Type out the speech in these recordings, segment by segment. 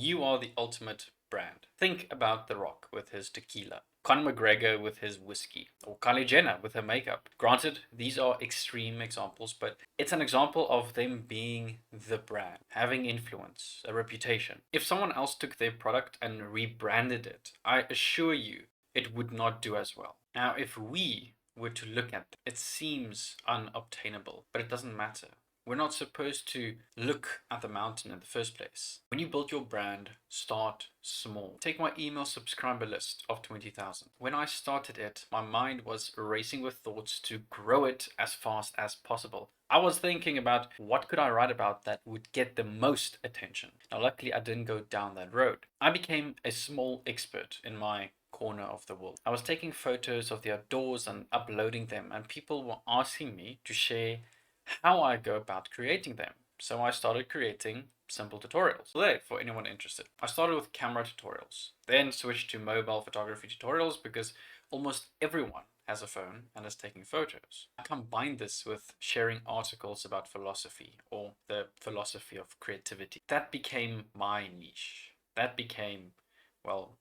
You are the ultimate brand. Think about The Rock with his tequila, Conor McGregor with his whiskey, or Kylie Jenner with her makeup. Granted, these are extreme examples, but it's an example of them being the brand, having influence, a reputation. If someone else took their product and rebranded it, I assure you it would not do as well. Now, if we were to look at it, it seems unobtainable, but it doesn't matter. We're not supposed to look at the mountain in the first place. When you build your brand, start small. Take my email subscriber list of 20,000. When I started it, my mind was racing with thoughts to grow it as fast as possible. I was thinking about what could I write about that would get the most attention. Now, luckily, I didn't go down that road. I became a small expert in my corner of the world. I was taking photos of the outdoors and uploading them, and people were asking me to share how I go about creating them. So I started creating simple tutorials there for anyone interested. I started with camera tutorials, then switched to mobile photography tutorials because almost everyone has a phone and is taking photos. I combined this with sharing articles about philosophy or the philosophy of creativity. That became my niche. That became, well,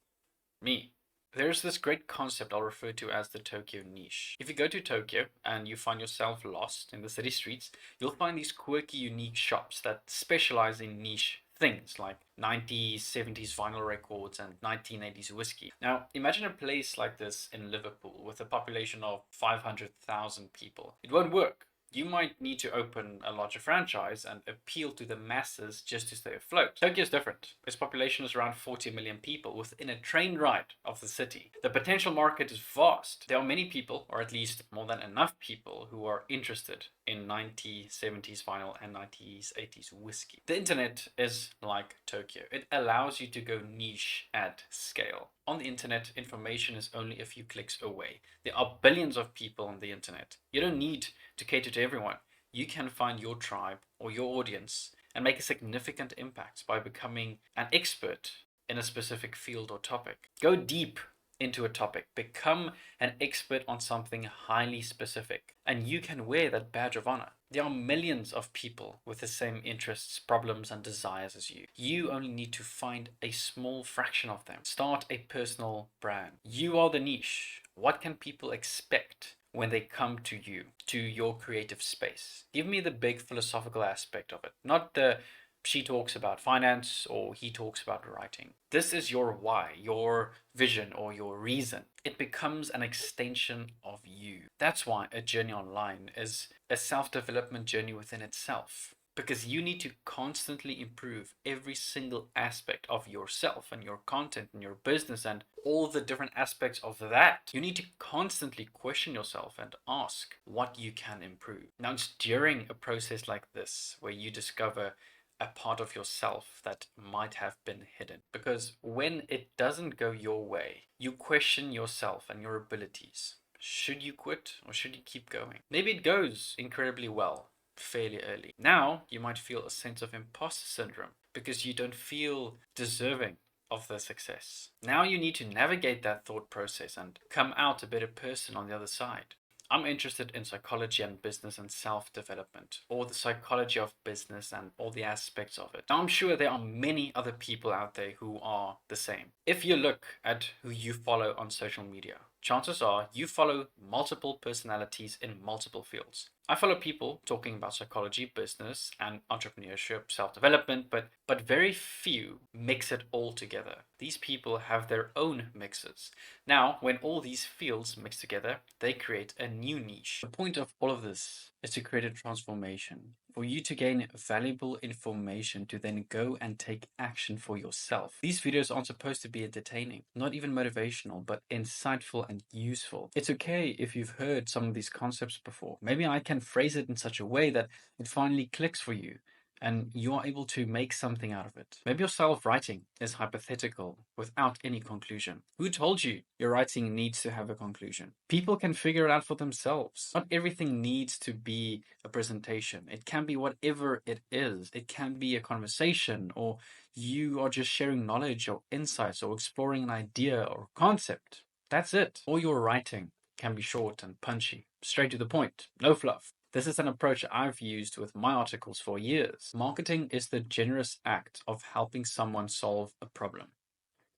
me. There's this great concept I'll refer to as the Tokyo niche. If you go to Tokyo and you find yourself lost in the city streets, you'll find these quirky, unique shops that specialize in niche things like 90s, 70s vinyl records and 1980s whiskey. Now, imagine a place like this in Liverpool with a population of 500,000 people. It won't work. You might need to open a larger franchise and appeal to the masses just to stay afloat. Tokyo is different. Its population is around 40 million people within a train ride of the city. The potential market is vast. There are many people, or at least more than enough people, who are interested in 90s, 70s vinyl and 90s, 80s whiskey. The internet is like Tokyo. It allows you to go niche at scale. On the internet, information is only a few clicks away. There are billions of people on the internet. You don't need to cater to everyone. You can find your tribe or your audience and make a significant impact by becoming an expert in a specific field or topic. Go deep into a topic, become an expert on something highly specific, and you can wear that badge of honor. There are millions of people with the same interests, problems, and desires as you. You only need to find a small fraction of them. Start a personal brand. You are the niche. What can people expect when they come to you, to your creative space? Give me the big philosophical aspect of it, not the she talks about finance or he talks about writing. This is your why, your vision, or your reason. It becomes an extension of you. That's why a journey online is a self-development journey within itself. Because you need to constantly improve every single aspect of yourself and your content and your business and all the different aspects of that. You need to constantly question yourself and ask what you can improve. Now, it's during a process like this where you discover a part of yourself that might have been hidden. Because when it doesn't go your way, you question yourself and your abilities. Should you quit or should you keep going? Maybe it goes incredibly well fairly early. Now you might feel a sense of imposter syndrome because you don't feel deserving of the success. Now you need to navigate that thought process and come out a better person on the other side. I'm interested in psychology and business and self-development, or the psychology of business and all the aspects of it. Now, I'm sure there are many other people out there who are the same. If you look at who you follow on social media, chances are you follow multiple personalities in multiple fields. I follow people talking about psychology, business, and entrepreneurship, self-development, but very few mix it all together. These people have their own mixes. Now, when all these fields mix together, they create a new niche. The point of all of this is to create a transformation, for you to gain valuable information to then go and take action for yourself. These videos aren't supposed to be entertaining, not even motivational, but insightful and useful. It's okay if you've heard some of these concepts before. Maybe I can phrase it in such a way that it finally clicks for you and you are able to make something out of it. Maybe your style of writing is hypothetical without any conclusion. Who told you your writing needs to have a conclusion? People can figure it out for themselves. Not everything needs to be a presentation. It can be whatever it is. It can be a conversation, or you are just sharing knowledge or insights or exploring an idea or concept. That's it. Or your writing can be short and punchy, straight to the point, no fluff. This is an approach I've used with my articles for years. Marketing is the generous act of helping someone solve a problem,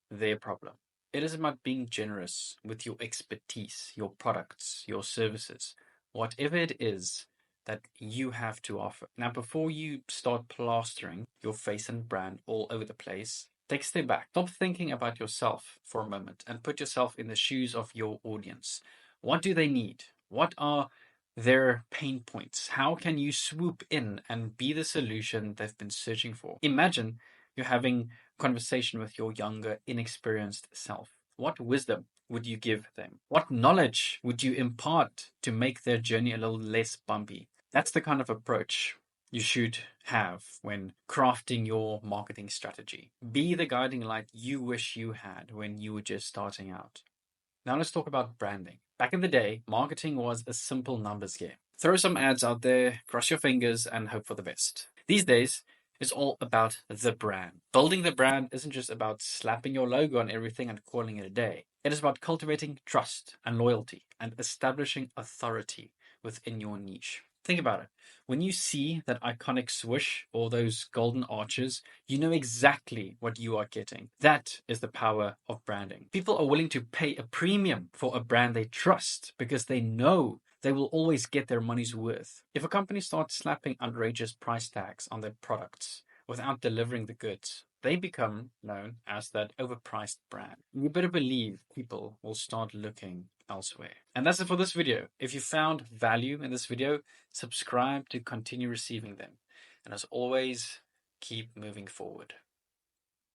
their problem. It is about being generous with your expertise, your products, your services, whatever it is that you have to offer. Now, before you start plastering your face and brand all over the place, take a step back. Stop thinking about yourself for a moment and put yourself in the shoes of your audience. What do they need? What are their pain points? How can you swoop in and be the solution they've been searching for? Imagine you're having conversation with your younger, inexperienced self. What wisdom would you give them? What knowledge would you impart to make their journey a little less bumpy? That's the kind of approach you should have when crafting your marketing strategy. Be the guiding light you wish you had when you were just starting out. Now let's talk about branding. Back in the day, marketing was a simple numbers game. Throw some ads out there, cross your fingers, and hope for the best. These days, it's all about the brand. Building the brand isn't just about slapping your logo on everything and calling it a day. It is about cultivating trust and loyalty and establishing authority within your niche. Think about it. When you see that iconic swoosh or those golden arches, you know exactly what you are getting. That is the power of branding. People are willing to pay a premium for a brand they trust because they know they will always get their money's worth. If a company starts slapping outrageous price tags on their products without delivering the goods, they become known as that overpriced brand. You better believe people will start looking elsewhere. And that's it for this video. If you found value in this video, subscribe to continue receiving them. And as always, keep moving forward.